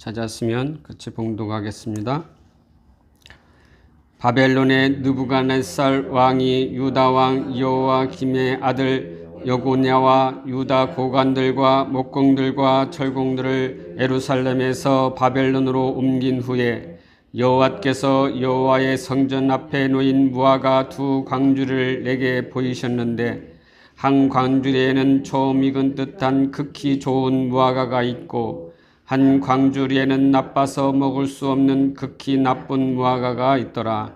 찾았으면 같이 봉독하겠습니다. 바벨론의 느부갓네살 왕이 유다 왕 여호야김의 아들 여고냐와 유다 고관들과 목공들과 철공들을 예루살렘에서 바벨론으로 옮긴 후에 여호와께서 여호와의 성전 앞에 놓인 무화과 두 광주를 내게 보이셨는데 한 광주리에는 좀 익은 듯한 극히 좋은 무화과가 있고 한 광주리에는 나빠서 먹을 수 없는 극히 나쁜 무화과가 있더라.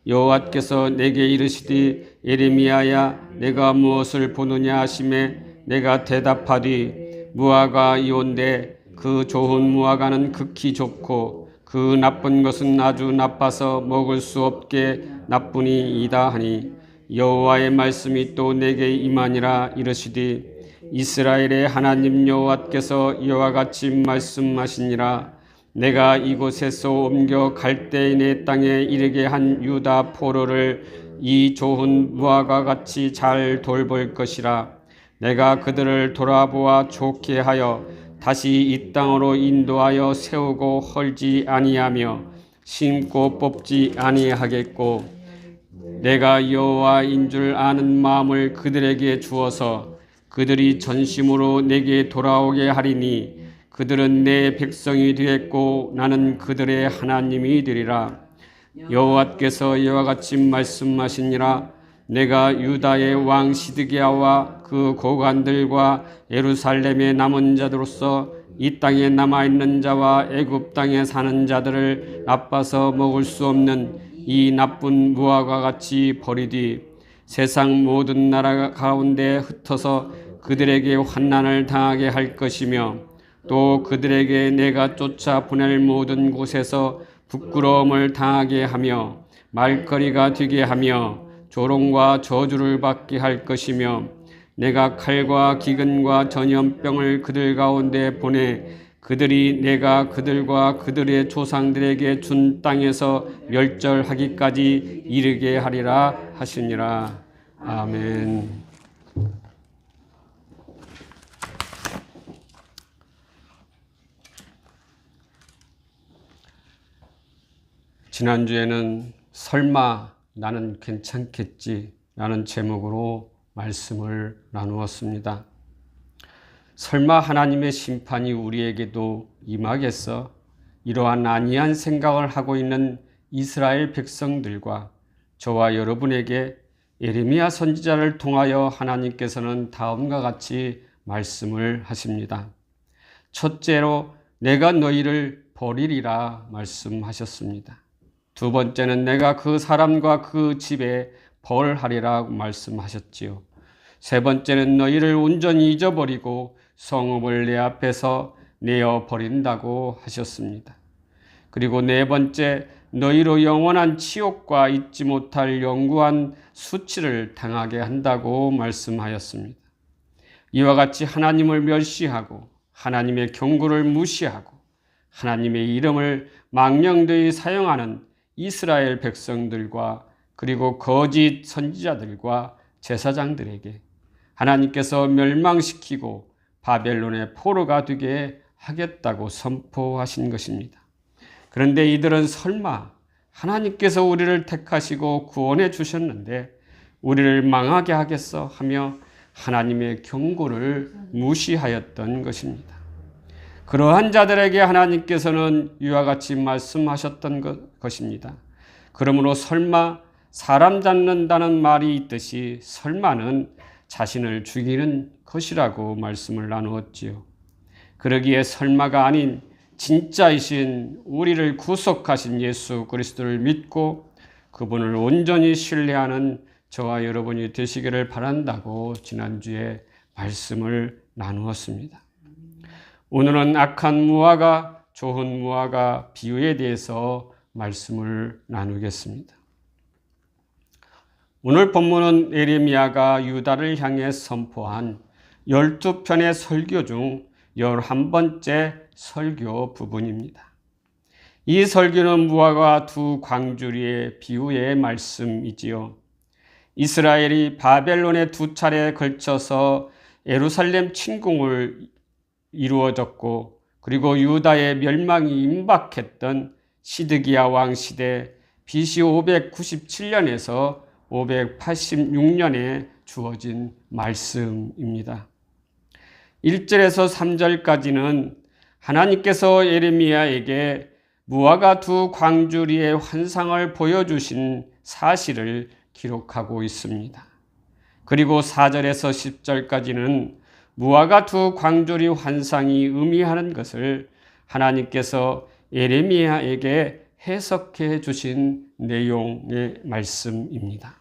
여호와께서 내게 이르시되 예레미야야 내가 무엇을 보느냐 하시매 내가 대답하되 무화과이온데 그 좋은 무화과는 극히 좋고 그 나쁜 것은 아주 나빠서 먹을 수 없게 나쁘니이다 하니 여호와의 말씀이 또 내게 임하니라. 이르시되 이스라엘의 하나님 여호와께서 이와 같이 말씀하시니라. 내가 이곳에서 옮겨 갈대인의 땅에 이르게 한 유다 포로를 이 좋은 무화과 같이 잘 돌볼 것이라. 내가 그들을 돌아보아 좋게 하여 다시 이 땅으로 인도하여 세우고 헐지 아니하며 심고 뽑지 아니하겠고 내가 여호와인 줄 아는 마음을 그들에게 주어서 그들이 전심으로 내게 돌아오게 하리니 그들은 내 백성이 되었고 나는 그들의 하나님이 되리라. 여호와께서 이와 같이 말씀하시니라. 내가 유다의 왕 시드기야와 그 고관들과 예루살렘의 남은 자들로서 이 땅에 남아있는 자와 애굽 땅에 사는 자들을 나빠서 먹을 수 없는 이 나쁜 무화과 같이 버리되 세상 모든 나라 가운데 흩어서 그들에게 환난을 당하게 할 것이며 또 그들에게 내가 쫓아 보낼 모든 곳에서 부끄러움을 당하게 하며 말거리가 되게 하며 조롱과 저주를 받게 할 것이며 내가 칼과 기근과 전염병을 그들 가운데 보내 그들이 내가 그들과 그들의 조상들에게 준 땅에서 멸절하기까지 이르게 하리라 하시니라. 아멘. 지난주에는 설마 나는 괜찮겠지 라는 제목으로 말씀을 나누었습니다. 설마 하나님의 심판이 우리에게도 임하겠어? 이러한 안이한 생각을 하고 있는 이스라엘 백성들과 저와 여러분에게 예레미야 선지자를 통하여 하나님께서는 다음과 같이 말씀을 하십니다. 첫째로 내가 너희를 버리리라 말씀하셨습니다. 두 번째는 내가 그 사람과 그 집에 벌하리라 말씀하셨지요. 세 번째는 너희를 온전히 잊어버리고 성읍을 내 앞에서 내어 버린다고 하셨습니다. 그리고 네 번째, 너희로 영원한 치욕과 잊지 못할 영구한 수치를 당하게 한다고 말씀하였습니다. 이와 같이 하나님을 멸시하고 하나님의 경고를 무시하고 하나님의 이름을 망령되이 사용하는 이스라엘 백성들과 그리고 거짓 선지자들과 제사장들에게 하나님께서 멸망시키고 바벨론의 포로가 되게 하겠다고 선포하신 것입니다. 그런데 이들은 설마 하나님께서 우리를 택하시고 구원해 주셨는데 우리를 망하게 하겠어 하며 하나님의 경고를 무시하였던 것입니다. 그러한 자들에게 하나님께서는 이와 같이 말씀하셨던 것입니다. 그러므로 설마 사람 잡는다는 말이 있듯이 설마는 자신을 죽이는 것이라고 말씀을 나누었지요. 그러기에 설마가 아닌 진짜이신 우리를 구속하신 예수 그리스도를 믿고 그분을 온전히 신뢰하는 저와 여러분이 되시기를 바란다고 지난주에 말씀을 나누었습니다. 오늘은 악한 무화과, 좋은 무화과 비유에 대해서 말씀을 나누겠습니다. 오늘 본문은 예레미야가 유다를 향해 선포한 12편의 설교 중 11번째 설교 부분입니다. 이 설교는 무화과 두 광주리의 비유의 말씀이지요. 이스라엘이 바벨론에 두 차례에 걸쳐서 예루살렘 침공을 이루어졌고 그리고 유다의 멸망이 임박했던 시드기야 왕 시대 BC 597년에서 586년에 주어진 말씀입니다. 1절에서 3절까지는 하나님께서 예레미야에게 무화과 두 광주리의 환상을 보여주신 사실을 기록하고 있습니다. 그리고 4절에서 10절까지는 무화과 두 광주리 환상이 의미하는 것을 하나님께서 예레미야에게 해석해 주신 내용의 말씀입니다.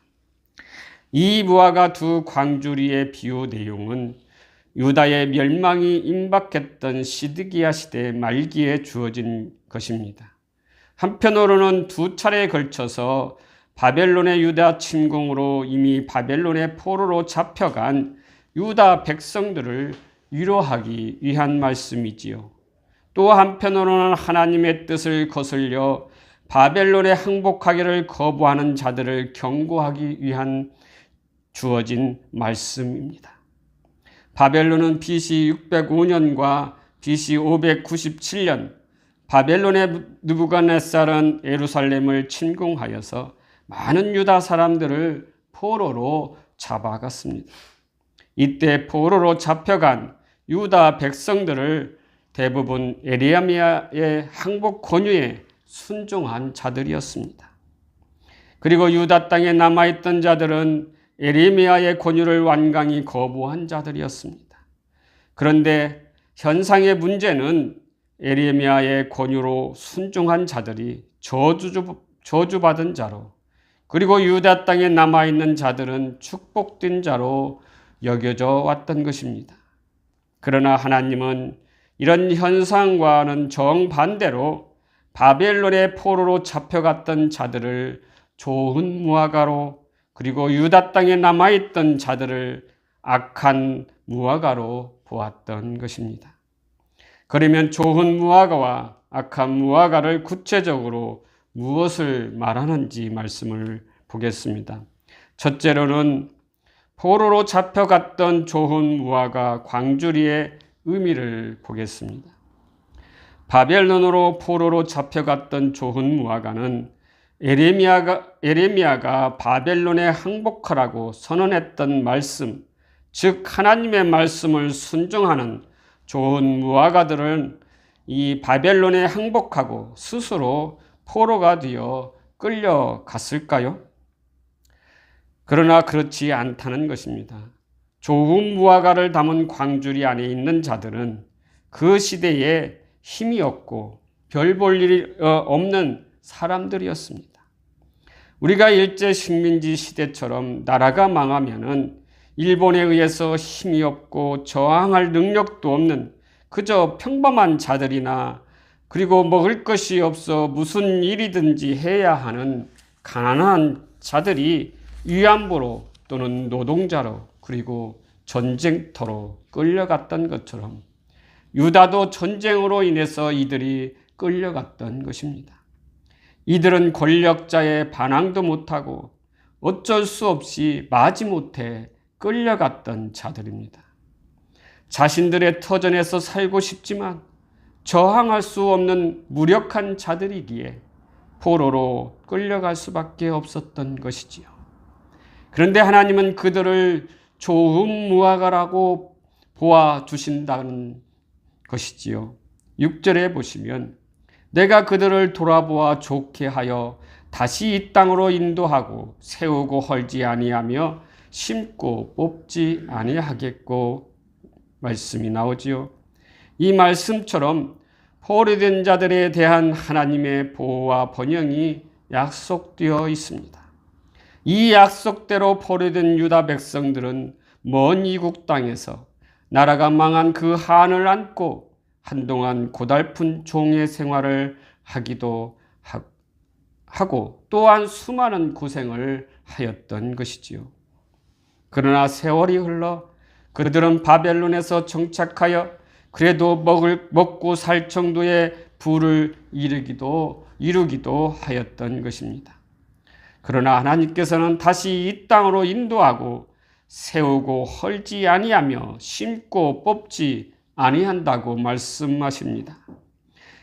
이 무화과 두 광주리의 비유 내용은 유다의 멸망이 임박했던 시드기야 시대 말기에 주어진 것입니다. 한편으로는 두 차례에 걸쳐서 바벨론의 유다 침공으로 이미 바벨론의 포로로 잡혀간 유다 백성들을 위로하기 위한 말씀이지요. 또 한편으로는 하나님의 뜻을 거슬려 바벨론에 항복하기를 거부하는 자들을 경고하기 위한 주어진 말씀입니다. 바벨론은 BC 605년과 BC 597년 바벨론의 느부갓네살은 예루살렘을 침공하여서 많은 유다 사람들을 포로로 잡아갔습니다. 이때 포로로 잡혀간 유다 백성들을 대부분 예레미야의 항복 권유에 순종한 자들이었습니다. 그리고 유다 땅에 남아있던 자들은 예레미야의 권유를 완강히 거부한 자들이었습니다. 그런데 현상의 문제는 예레미야의 권유로 순종한 자들이 저주받은 자로, 그리고 유다 땅에 남아있는 자들은 축복된 자로 여겨져 왔던 것입니다. 그러나 하나님은 이런 현상과는 정반대로 바벨론의 포로로 잡혀갔던 자들을 좋은 무화과로, 그리고 유다 땅에 남아있던 자들을 악한 무화과로 보았던 것입니다. 그러면 좋은 무화과와 악한 무화과를 구체적으로 무엇을 말하는지 말씀을 보겠습니다. 첫째로는 포로로 잡혀갔던 좋은 무화과 광주리의 의미를 보겠습니다. 바벨론으로 포로로 잡혀갔던 좋은 무화과는 예레미야가 바벨론에 항복하라고 선언했던 말씀, 즉 하나님의 말씀을 순종하는 좋은 무화과들은 이 바벨론에 항복하고 스스로 포로가 되어 끌려갔을까요? 그러나 그렇지 않다는 것입니다. 좋은 무화과를 담은 광주리 안에 있는 자들은 그 시대에 힘이 없고 별 볼 일이 없는 사람들이었습니다. 우리가 일제 식민지 시대처럼 나라가 망하면은 일본에 의해서 힘이 없고 저항할 능력도 없는 그저 평범한 자들이나, 그리고 먹을 것이 없어 무슨 일이든지 해야 하는 가난한 자들이 위안부로 또는 노동자로, 그리고 전쟁터로 끌려갔던 것처럼 유다도 전쟁으로 인해서 이들이 끌려갔던 것입니다. 이들은 권력자의 반항도 못하고 어쩔 수 없이 마지못해 끌려갔던 자들입니다. 자신들의 터전에서 살고 싶지만 저항할 수 없는 무력한 자들이기에 포로로 끌려갈 수밖에 없었던 것이지요. 그런데 하나님은 그들을 좋은 무화과라고 보아주신다는 것이지요. 6절에 보시면 내가 그들을 돌아보아 좋게 하여 다시 이 땅으로 인도하고 세우고 헐지 아니하며 심고 뽑지 아니하겠고 말씀이 나오지요. 이 말씀처럼 포로된 자들에 대한 하나님의 보호와 번영이 약속되어 있습니다. 이 약속대로 포로된 유다 백성들은 먼 이국 땅에서 나라가 망한 그 한을 안고 한동안 고달픈 종의 생활을 하기도 하고 또한 수많은 고생을 하였던 것이지요. 그러나 세월이 흘러 그들은 바벨론에서 정착하여 그래도 먹고 살 정도의 부를 이루기도 하였던 것입니다. 그러나 하나님께서는 다시 이 땅으로 인도하고 세우고 헐지 아니하며 심고 뽑지 아니한다고 말씀하십니다.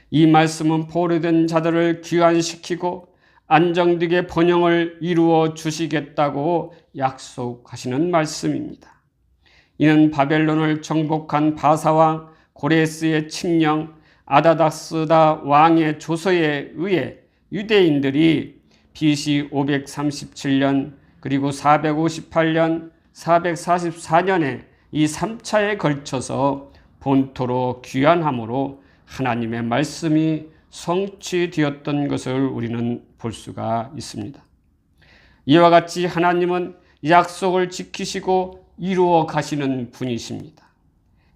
이 말씀은 포로된 자들을 귀환시키고 안정되게 번영을 이루어 주시겠다고 약속하시는 말씀입니다. 이는 바벨론을 정복한 바사왕 고레스의 칙령 아다닥스다 왕의 조서에 의해 유대인들이 BC 537년 그리고 458년, 444년에 이 3차에 걸쳐서 본토로 귀환함으로 하나님의 말씀이 성취되었던 것을 우리는 볼 수가 있습니다. 이와 같이 하나님은 약속을 지키시고 이루어 가시는 분이십니다.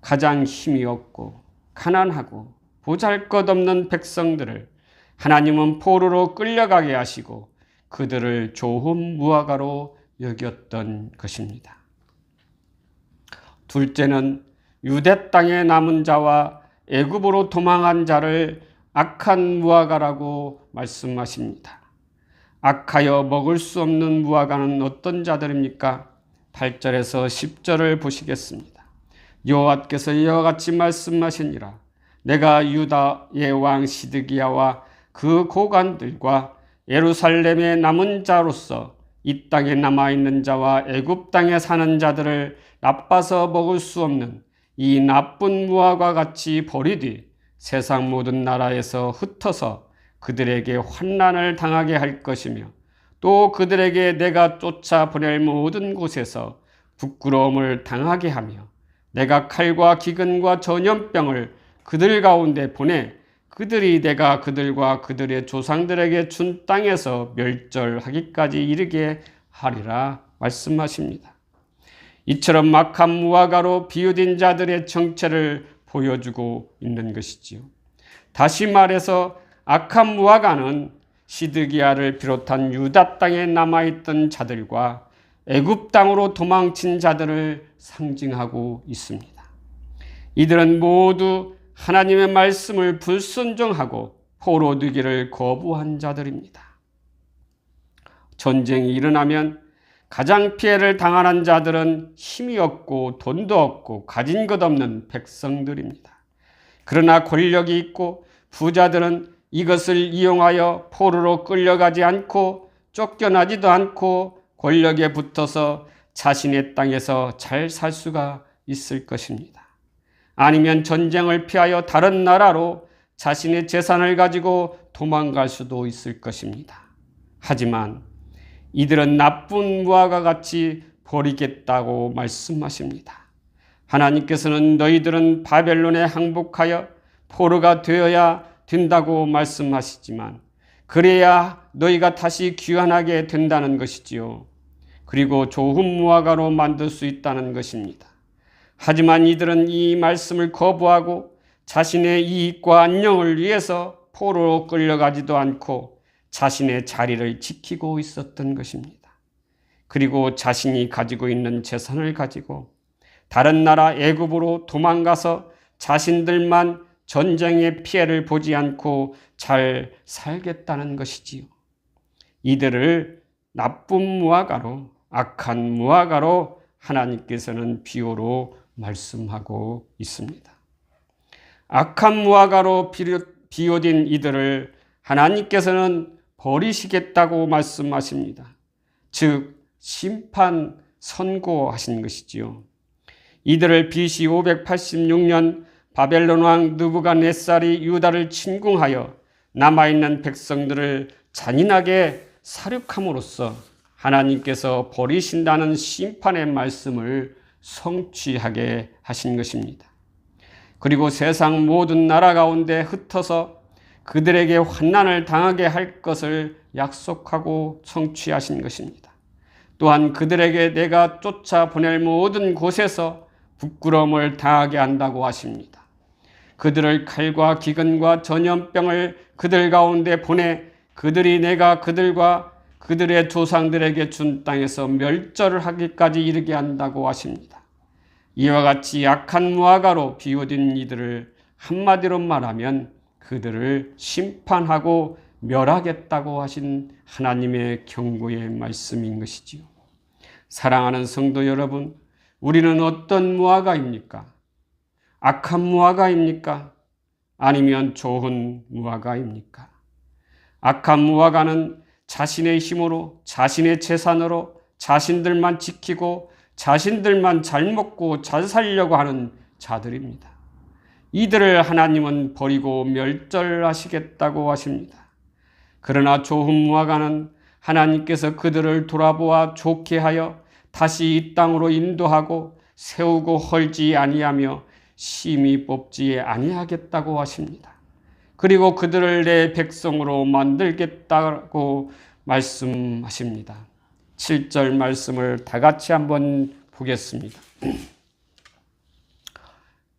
가장 힘이 없고 가난하고 보잘것없는 백성들을 하나님은 포로로 끌려가게 하시고 그들을 좋은 무화과로 여겼던 것입니다. 둘째는 유대 땅에 남은 자와 애굽으로 도망한 자를 악한 무화과라고 말씀하십니다. 악하여 먹을 수 없는 무화과는 어떤 자들입니까? 8절에서 10절을 보시겠습니다. 여호와께서 이와 같이 말씀하시니라. 내가 유다의 왕 시드기야와 그 고관들과 예루살렘의 남은 자로서 이 땅에 남아있는 자와 애굽 땅에 사는 자들을 나빠서 먹을 수 없는 이 나쁜 무화과 같이 버리되 세상 모든 나라에서 흩어서 그들에게 환난을 당하게 할 것이며 또 그들에게 내가 쫓아보낼 모든 곳에서 부끄러움을 당하게 하며 내가 칼과 기근과 전염병을 그들 가운데 보내 그들이 내가 그들과 그들의 조상들에게 준 땅에서 멸절하기까지 이르게 하리라 말씀하십니다. 이처럼 악한 무화과로 비유된 자들의 정체를 보여주고 있는 것이지요. 다시 말해서 악한 무화과는 시드기야를 비롯한 유다 땅에 남아있던 자들과 애굽 땅으로 도망친 자들을 상징하고 있습니다. 이들은 모두 하나님의 말씀을 불순종하고 포로되기를 거부한 자들입니다. 전쟁이 일어나면 가장 피해를 당하는 자들은 힘이 없고 돈도 없고 가진 것 없는 백성들입니다. 그러나 권력이 있고 부자들은 이것을 이용하여 포로로 끌려가지 않고 쫓겨나지도 않고 권력에 붙어서 자신의 땅에서 잘 살 수가 있을 것입니다. 아니면 전쟁을 피하여 다른 나라로 자신의 재산을 가지고 도망갈 수도 있을 것입니다. 하지만 이들은 나쁜 무화과 같이 버리겠다고 말씀하십니다. 하나님께서는 너희들은 바벨론에 항복하여 포로가 되어야 된다고 말씀하시지만 그래야 너희가 다시 귀환하게 된다는 것이지요. 그리고 좋은 무화과로 만들 수 있다는 것입니다. 하지만 이들은 이 말씀을 거부하고 자신의 이익과 안녕을 위해서 포로로 끌려가지도 않고 자신의 자리를 지키고 있었던 것입니다. 그리고 자신이 가지고 있는 재산을 가지고 다른 나라 애굽으로 도망가서 자신들만 전쟁의 피해를 보지 않고 잘 살겠다는 것이지요. 이들을 나쁜 무화과로, 악한 무화과로 하나님께서는 비유로 말씀하고 있습니다. 악한 무화과로 비유된 이들을 하나님께서는 버리시겠다고 말씀하십니다. 즉 심판 선고하신 것이지요. 이들을 BC 586년 바벨론 왕 느부갓네살이 유다를 침공하여 남아있는 백성들을 잔인하게 살육함으로써 하나님께서 버리신다는 심판의 말씀을 성취하게 하신 것입니다. 그리고 세상 모든 나라 가운데 흩어서 그들에게 환난을 당하게 할 것을 약속하고 성취하신 것입니다. 또한 그들에게 내가 쫓아보낼 모든 곳에서 부끄러움을 당하게 한다고 하십니다. 그들을 칼과 기근과 전염병을 그들 가운데 보내 그들이 내가 그들과 그들의 조상들에게 준 땅에서 멸절을 하기까지 이르게 한다고 하십니다. 이와 같이 약한 무화과로 비유된 이들을 한마디로 말하면 그들을 심판하고 멸하겠다고 하신 하나님의 경고의 말씀인 것이지요. 사랑하는 성도 여러분, 우리는 어떤 무화과입니까? 악한 무화과입니까? 아니면 좋은 무화과입니까? 악한 무화과는 자신의 힘으로, 자신의 재산으로 자신들만 지키고 자신들만 잘 먹고 잘 살려고 하는 자들입니다. 이들을 하나님은 버리고 멸절하시겠다고 하십니다. 그러나 좋은 무화과는 하나님께서 그들을 돌아보아 좋게 하여 다시 이 땅으로 인도하고 세우고 헐지 아니하며 심히 뽑지 아니하겠다고 하십니다. 그리고 그들을 내 백성으로 만들겠다고 말씀하십니다. 7절 말씀을 다 같이 한번 보겠습니다.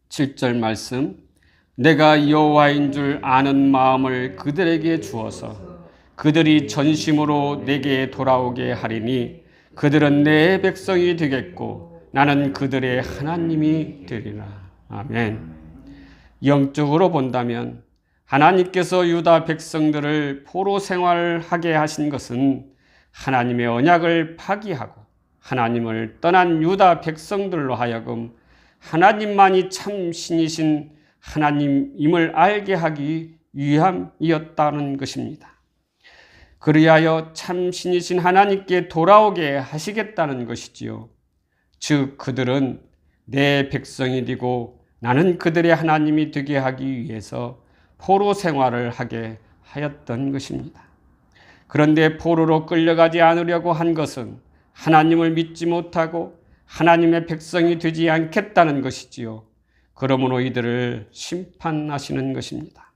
7절 말씀. 내가 여호와인 줄 아는 마음을 그들에게 주어서 그들이 전심으로 내게 돌아오게 하리니 그들은 내 백성이 되겠고 나는 그들의 하나님이 되리라. 아멘. 영적으로 본다면 하나님께서 유다 백성들을 포로 생활하게 하신 것은 하나님의 언약을 파기하고 하나님을 떠난 유다 백성들로 하여금 하나님만이 참 신이신 하나님임을 알게 하기 위함이었다는 것입니다. 그리하여 참 신이신 하나님께 돌아오게 하시겠다는 것이지요. 즉 그들은 내 백성이 되고 나는 그들의 하나님이 되게 하기 위해서 포로 생활을 하게 하였던 것입니다. 그런데 포로로 끌려가지 않으려고 한 것은 하나님을 믿지 못하고 하나님의 백성이 되지 않겠다는 것이지요. 그러므로 이들을 심판하시는 것입니다.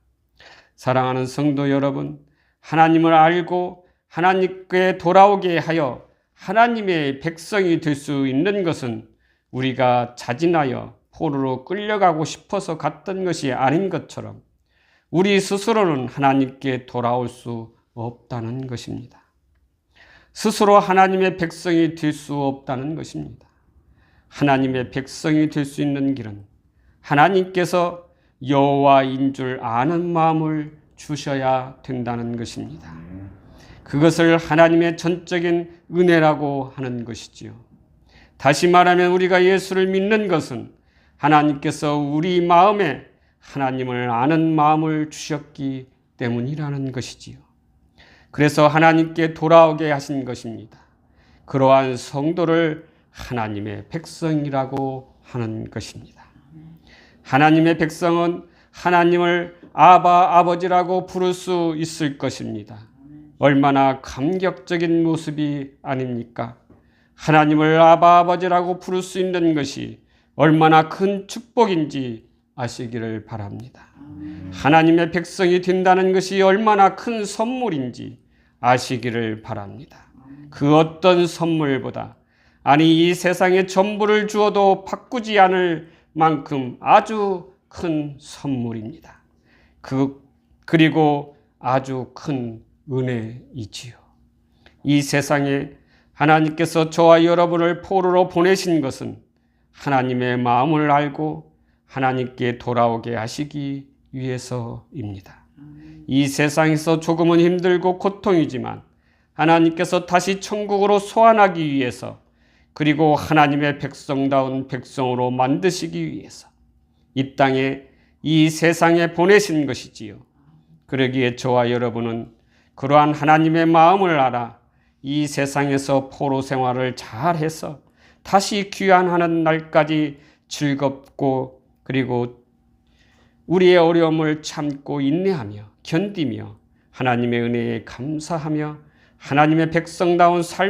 사랑하는 성도 여러분, 하나님을 알고 하나님께 돌아오게 하여 하나님의 백성이 될 수 있는 것은 우리가 자진하여 포로로 끌려가고 싶어서 갔던 것이 아닌 것처럼 우리 스스로는 하나님께 돌아올 수 없다는 것입니다. 스스로 하나님의 백성이 될 수 없다는 것입니다. 하나님의 백성이 될 수 있는 길은 하나님께서 여호와인 줄 아는 마음을 주셔야 된다는 것입니다. 그것을 하나님의 전적인 은혜라고 하는 것이지요. 다시 말하면 우리가 예수를 믿는 것은 하나님께서 우리 마음에 하나님을 아는 마음을 주셨기 때문이라는 것이지요. 그래서 하나님께 돌아오게 하신 것입니다. 그러한 성도를 하나님의 백성이라고 하는 것입니다. 하나님의 백성은 하나님을 아바 아버지라고 부를 수 있을 것입니다. 얼마나 감격적인 모습이 아닙니까? 하나님을 아바 아버지라고 부를 수 있는 것이 얼마나 큰 축복인지 아시기를 바랍니다. 하나님의 백성이 된다는 것이 얼마나 큰 선물인지 아시기를 바랍니다. 그 어떤 선물보다, 아니 이 세상의 전부를 주어도 바꾸지 않을 만큼 아주 큰 선물입니다. 그리고 아주 큰 은혜이지요. 이 세상에 하나님께서 저와 여러분을 포로로 보내신 것은 하나님의 마음을 알고 하나님께 돌아오게 하시기 위해서입니다. 이 세상에서 조금은 힘들고 고통이지만 하나님께서 다시 천국으로 소환하기 위해서, 그리고 하나님의 백성다운 백성으로 만드시기 위해서 이 땅에, 이 세상에 보내신 것이지요. 그러기에 저와 여러분은 그러한 하나님의 마음을 알아 이 세상에서 포로 생활을 잘해서 다시 귀환하는 날까지 즐겁고, 그리고 우리의 어려움을 참고 인내하며 견디며 하나님의 은혜에 감사하며 하나님의 백성다운 삶